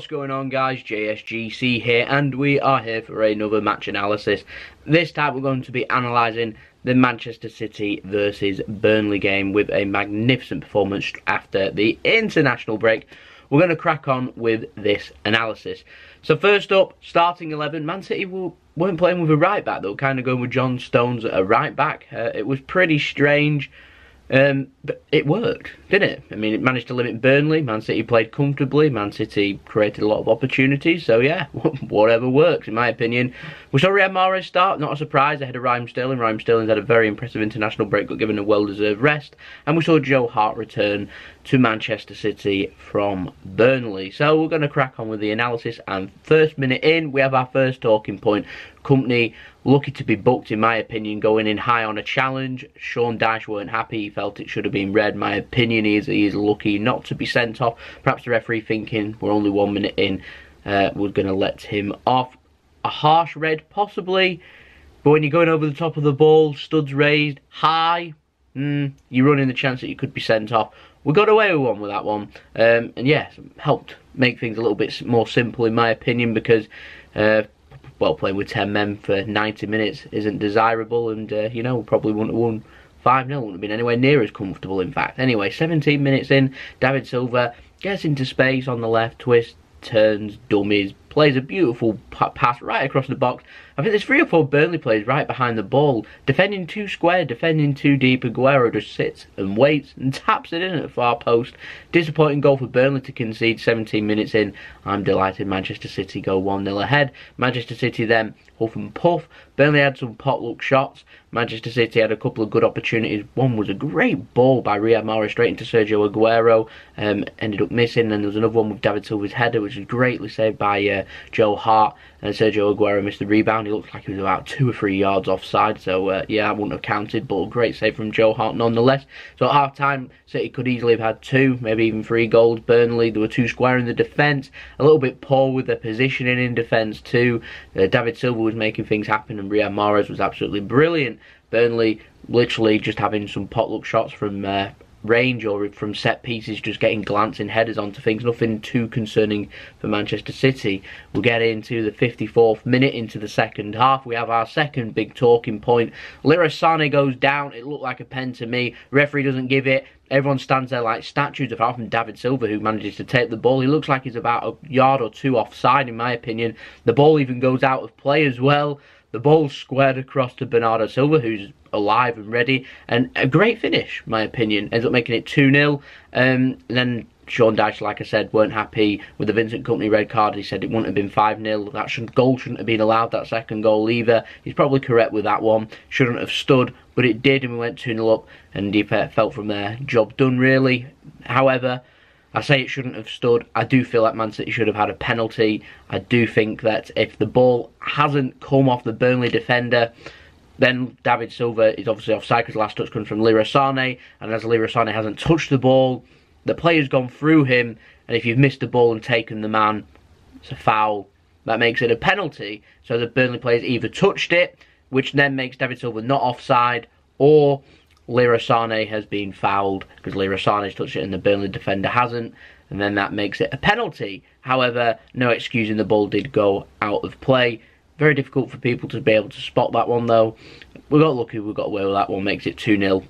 What's going on, guys? JSGC here, and we are here for another match analysis. This time we're going to be analysing the Manchester City versus Burnley game with a magnificent performance after the international break. We're going to crack on with this analysis. So first up, starting 11, Man City weren't playing with a right back. They were kind of going with John Stones at a right back. It was pretty strange. But it worked, didn't it? I mean, it managed to limit Burnley. Man City played comfortably. Man City created a lot of opportunities. So yeah, whatever works, in my opinion. We saw Riyad Mahrez start, not a surprise, ahead of Raheem Sterling. Raheem Sterling's had a very impressive international break, got given a well-deserved rest. And we saw Joe Hart return to Manchester City from Burnley. So we're going to crack on with the analysis. And first minute in, we have our first talking point. Company lucky to be booked, in my opinion, going in high on a challenge. Sean Dyche weren't happy. He felt it should have been red. My opinion is he is lucky not to be sent off. Perhaps the referee thinking we're only 1 minute in, we're going to let him off. A harsh red, possibly. But when you're going over the top of the ball, studs raised, high, you're running the chance that you could be sent off. We got away with one with that one. And yes, helped make things a little bit more simple, in my opinion, because well, playing with 10 men for 90 minutes isn't desirable, and you know, probably wouldn't have won 5-0, wouldn't have been anywhere near as comfortable, in fact. Anyway, 17 minutes in, David Silva gets into space on the left, twists, turns, dummies, plays a beautiful pass right across the box. I think there's 3 or 4 Burnley players right behind the ball, defending too square, defending too deep. Aguero just sits and waits and taps it in at the far post. Disappointing goal for Burnley to concede 17 minutes in. I'm delighted Manchester City go 1-0 ahead. Manchester City then huff and puff. Burnley had some potluck shots. Manchester City had a couple of good opportunities. One was a great ball by Riyad Mahrez straight into Sergio Aguero. Ended up missing. And there was another one with David Silva's header, which was greatly saved by Joe Hart. And Sergio Aguero missed the rebound. He looked like he was about 2 or 3 yards offside. So yeah, I wouldn't have counted, but a great save from Joe Hart nonetheless. So at half time, City could easily have had 2, maybe even 3 goals. Burnley, they were too square in the defence. A little bit poor with their positioning in defence too. David Silva was making things happen, and Riyad Mahrez was absolutely brilliant. Burnley literally just having some potluck shots from range or from set pieces, just getting glancing headers onto things. Nothing too concerning for Manchester City. We'll get into the 54th minute into the second half. We have our second big talking point. Leroy Sane goes down. It looked like a pen to me. Referee doesn't give it. Everyone stands there like statues, apart from David Silva, who manages to take the ball. He looks like he's about a yard or 2 offside, in my opinion. The ball even goes out of play as well. The ball's squared across to Bernardo Silva, who's alive and ready. And a great finish, in my opinion. Ends up making it 2-0. And then Sean Dyche, like I said, weren't happy with the Vincent Kompany red card. He said it wouldn't have been 5-0. That goal shouldn't have been allowed, that second goal either. He's probably correct with that one. Shouldn't have stood, but it did, and we went 2-0 up. And he felt from there, job done, really. However, I say it shouldn't have stood. I do feel like Man City should have had a penalty. I do think that if the ball hasn't come off the Burnley defender, then David Silva is obviously offside, because the last touch comes from Leroy Sane, and as Leroy Sane hasn't touched the ball, the player's gone through him, and if you've missed the ball and taken the man, it's a foul. That makes it a penalty. So the Burnley players either touched it, which then makes David Silva not offside, or Leroy Sane has been fouled because Leroy Sane's touched it and the Burnley defender hasn't, and then that makes it a penalty. However, no excusing, the ball did go out of play. Very difficult for people to be able to spot that one, though. We got lucky, we got away with that one. Makes it 2-0,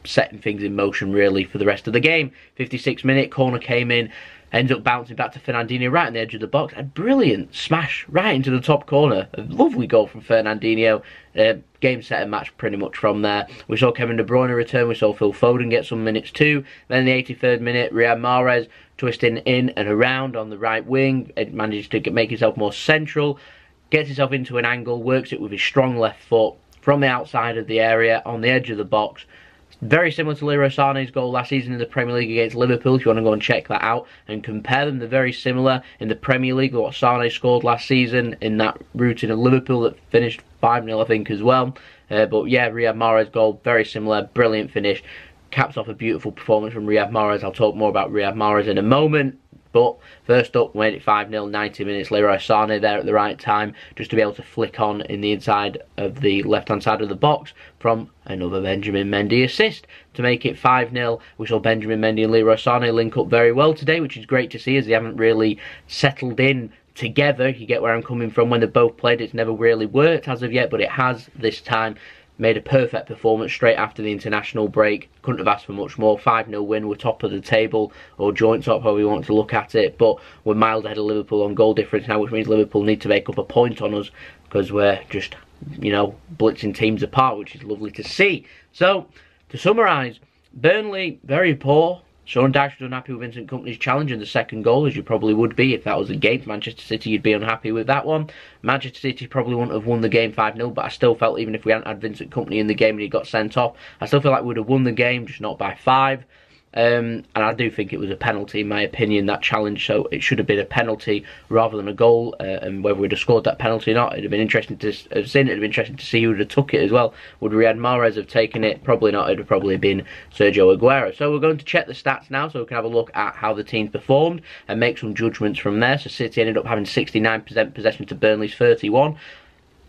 setting things in motion really for the rest of the game. 56th minute, corner came in, ends up bouncing back to Fernandinho right on the edge of the box. A brilliant smash right into the top corner. A lovely goal from Fernandinho. Game, set and match pretty much from there. We saw Kevin De Bruyne return. We saw Phil Foden get some minutes too. Then in the 83rd minute, Riyad Mahrez twisting in and around on the right wing. It managed to make himself more central. Gets himself into an angle. Works it with his strong left foot from the outside of the area on the edge of the box. Very similar to Leroy Sane's goal last season in the Premier League against Liverpool. If you want to go and check that out and compare them, they're very similar in the Premier League. What Sane scored last season in that routine of Liverpool that finished 5-0, I think, as well. But yeah, Riyad Mahrez goal, very similar, brilliant finish. Caps off a beautiful performance from Riyad Mahrez. I'll talk more about Riyad Mahrez in a moment. But first up, made it 5-0, 90 minutes. Leroy Sane there at the right time, just to be able to flick on in the inside of the left-hand side of the box from another Benjamin Mendy assist to make it 5-0. We saw Benjamin Mendy and Leroy Sane link up very well today, which is great to see, as they haven't really settled in together. You get where I'm coming from. When they both played, it's never really worked as of yet, but it has this time. Made a perfect performance straight after the international break. Couldn't have asked for much more. 5-0 win. We're top of the table, or joint top, however we want to look at it. But we're miles ahead of Liverpool on goal difference now, which means Liverpool need to make up a point on us, because we're just, you know, blitzing teams apart, which is lovely to see. So, to summarise, Burnley, very poor. Sean Dyche was unhappy with Vincent Kompany's challenge and the second goal, as you probably would be if that was against Manchester City. You'd be unhappy with that one. Manchester City probably wouldn't have won the game 5-0, but I still felt even if we hadn't had Vincent Kompany in the game and he got sent off, I still feel like we would have won the game, just not by 5. And I do think it was a penalty, in my opinion, that challenge. So it should have been a penalty rather than a goal. And whether we'd have scored that penalty or not, it'd have been interesting to see. It'd have been interesting to see who would have took it as well. Would Riyad Mahrez have taken it? Probably not. It'd have probably been Sergio Aguero. So we're going to check the stats now, so we can have a look at how the teams performed and make some judgments from there. So City ended up having 69% possession to Burnley's 31%.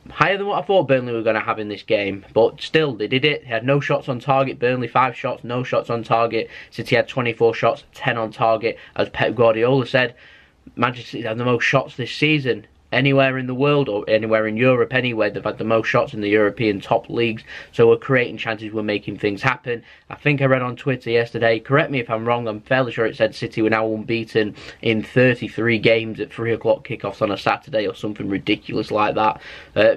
Higher than what I thought Burnley were going to have in this game, but still, they did it. They had no shots on target. Burnley 5 shots, no shots on target. City had 24 shots, 10 on target. As Pep Guardiola said, Manchester City had the most shots this season. Anywhere in the world, or anywhere in Europe anyway, they've had the most shots in the European top leagues. So we're creating chances, we're making things happen. I think I read on Twitter yesterday, correct me if I'm wrong, I'm fairly sure it said City were now unbeaten in 33 games at 3 o'clock kickoffs on a Saturday or something ridiculous like that.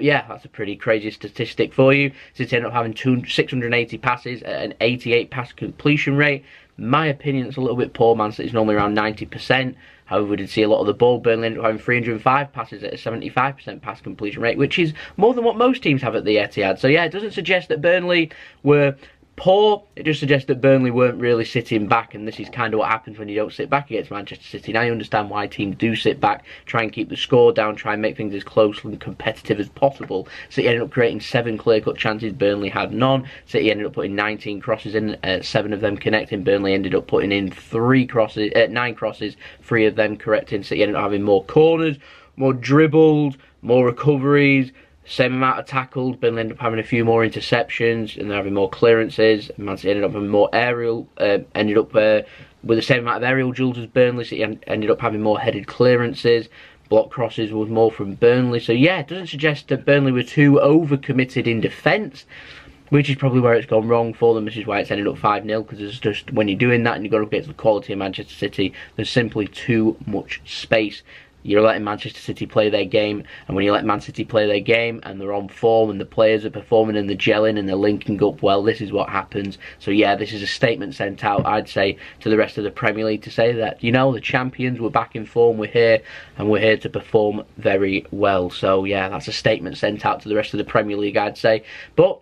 Yeah, that's a pretty crazy statistic for you. City ended up having 680 passes at an 88 pass completion rate. In my opinion, it's a little bit poor. Man City's normally around 90%. However, we did see a lot of the ball. Burnley ended up having 305 passes at a 75% pass completion rate, which is more than what most teams have at the Etihad. So yeah, it doesn't suggest that Burnley were poor. It just suggests that Burnley weren't really sitting back, and this is kind of what happens when you don't sit back against Manchester City. Now you understand why teams do sit back, try and keep the score down, try and make things as close and competitive as possible. City ended up creating 7 clear-cut chances. Burnley had none. City ended up putting 19 crosses in, 7 of them connecting. Burnley ended up putting in 9 crosses, 3 of them correcting. City ended up having more corners, more dribbles, more recoveries, same amount of tackles. Burnley ended up having a few more interceptions, and they're having more clearances. Man City ended up having more aerial, with the same amount of aerial duels as Burnley. City ended up having more headed clearances. Block crosses was more from Burnley. So yeah, it doesn't suggest that Burnley were too over-committed in defence, which is probably where it's gone wrong for them. This is why it's ended up 5-0, because it's just, when you're doing that and you've got to get to the quality of Manchester City, there's simply too much space. You're letting Manchester City play their game, and when you let Man City play their game and they're on form and the players are performing and they're gelling and they're linking up well, this is what happens. So yeah, this is a statement sent out, I'd say, to the rest of the Premier League to say that, you know, the champions, we're back in form, we're here, and we're here to perform very well. So yeah, that's a statement sent out to the rest of the Premier League, I'd say. But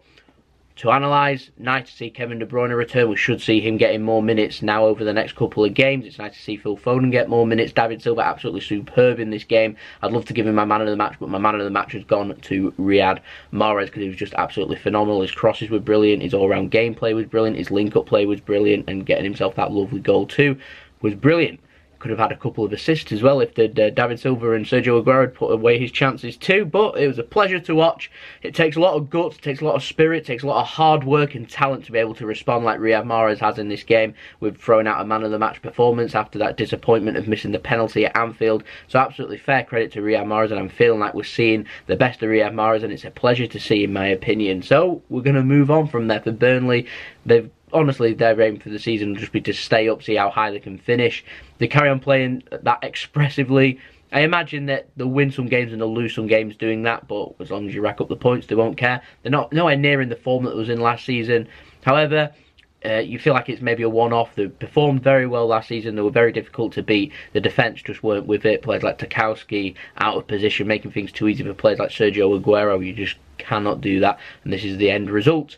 to analyse, nice to see Kevin De Bruyne return. We should see him getting more minutes now over the next couple of games. It's nice to see Phil Foden get more minutes. David Silva absolutely superb in this game. I'd love to give him my man of the match, but my man of the match has gone to Riyad Mahrez, because he was just absolutely phenomenal. His crosses were brilliant, his all-round gameplay was brilliant, his link-up play was brilliant, and getting himself that lovely goal too was brilliant. Could have had a couple of assists as well if David Silva and Sergio Aguero had put away his chances too, but it was a pleasure to watch. It takes a lot of guts, it takes a lot of spirit, it takes a lot of hard work and talent to be able to respond like Riyad Mahrez has in this game, with throwing out a man of the match performance after that disappointment of missing the penalty at Anfield. So absolutely fair credit to Riyad Mahrez, and I'm feeling like we're seeing the best of Riyad Mahrez, and it's a pleasure to see, in my opinion. So we're going to move on from there. For Burnley, honestly, their aim for the season will just be to stay up, see how high they can finish. They carry on playing that expressively. I imagine that they'll win some games and they'll lose some games doing that, but as long as you rack up the points, they won't care. They're nowhere near in the form that was in last season. However, you feel like it's maybe a one-off. They performed very well last season. They were very difficult to beat. The defence just weren't with it. Players like Tarkowski out of position, making things too easy for players like Sergio Aguero. You just cannot do that, and this is the end result.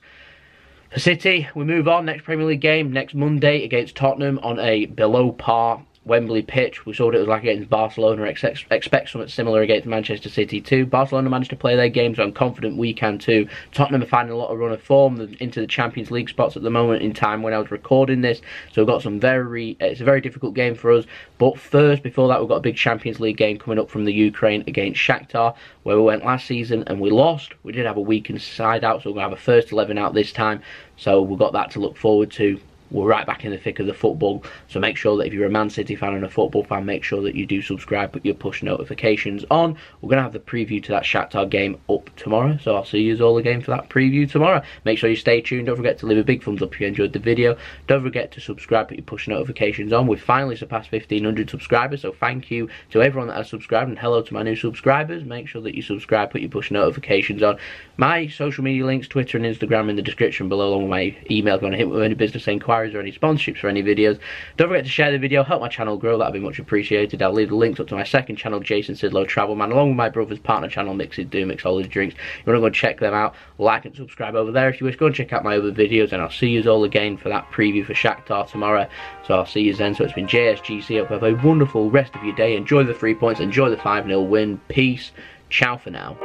For City, we move on. Next Premier League game next Monday against Tottenham on a below par Wembley pitch. We saw what it was like against Barcelona. Expect something similar against Manchester City too. Barcelona managed to play their game, so I'm confident we can too. Tottenham are finding a lot of run of form into the Champions League spots at the moment in time when I was recording this. So we've got it's a very difficult game for us. But first, before that, we've got a big Champions League game coming up from the Ukraine against Shakhtar, where we went last season and we lost. We did have a weakened side out, so we're going to have a first 11 out this time. So we've got that to look forward to. We're right back in the thick of the football, so make sure that if you're a Man City fan and a football fan, make sure that you do subscribe, put your push notifications on. We're going to have the preview to that Shakhtar game up tomorrow, so I'll see you all again for that preview tomorrow. Make sure you stay tuned. Don't forget to leave a big thumbs up if you enjoyed the video. Don't forget to subscribe, put your push notifications on. We've finally surpassed 1,500 subscribers, so thank you to everyone that has subscribed, and hello to my new subscribers. Make sure that you subscribe, put your push notifications on. My social media links, Twitter and Instagram, in the description below, along with my email if you want to hit me with any business inquiries or any sponsorships for any videos. Don't forget to share the video, help my channel grow, that'd be much appreciated. I'll leave the links up to my second channel, Jason Sidlow Travelman, along with my brother's partner channel, Mixes Do Mixology Drinks. You want to go and check them out, like and subscribe over there if you wish. Go and check out my other videos, and I'll see you all again for that preview for Shakhtar tomorrow. So I'll see you then. So it's been JSGC. Hope you have a wonderful rest of your day. Enjoy the 3 points, enjoy the 5-0 win. Peace. Ciao for now.